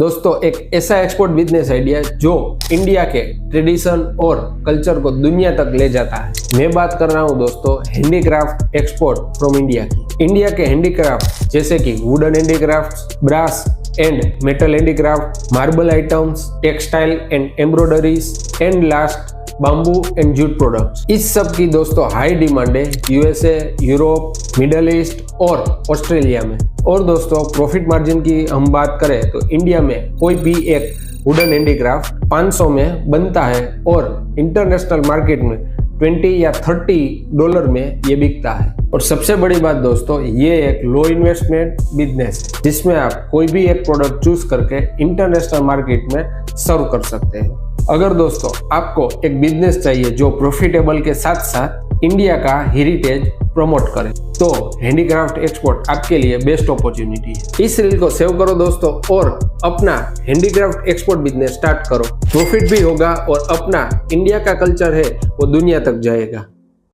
दोस्तों एक ऐसा एक्सपोर्ट बिजनेस आइडिया जो इंडिया के ट्रेडिशन और कल्चर को दुनिया तक ले जाता है। मैं बात कर रहा हूँ दोस्तों हैंडीक्राफ्ट एक्सपोर्ट फ्रॉम इंडिया की। इंडिया के हैंडीक्राफ्ट जैसे कि wooden handicraft, brass and metal handicraft, marble items, textile and embroideries and last bamboo and jute products, इस सब की दोस्तों हाई डिमांड है यूएसए, यूरोप, मिडल ईस्ट और ऑस्ट्रेलिया में। और दोस्तों प्रॉफिट मार्जिन की हम बात करें तो इंडिया में कोई भी एक वुडन हैंडीक्राफ्ट 500 में बनता है और इंटरनेशनल मार्केट में 20 या $30 में ये बिकता है। और सबसे बड़ी बात दोस्तों, ये एक लो इन्वेस्टमेंट बिजनेस है जिसमें आप कोई भी एक प्रोडक्ट चूज करके इंटरनेशनल मार्केट में सर्व कर सकते हैं। अगर दोस्तों आपको एक बिजनेस चाहिए जो प्रॉफिटेबल के साथ साथ इंडिया का हेरिटेज प्रमोट करे तो हैंडीक्राफ्ट एक्सपोर्ट आपके लिए बेस्ट अपॉर्चुनिटी है। इस रील को सेव करो दोस्तों और अपना हैंडीक्राफ्ट एक्सपोर्ट बिजनेस स्टार्ट करो। प्रॉफिट भी होगा और अपना इंडिया का कल्चर है वो दुनिया तक जाएगा।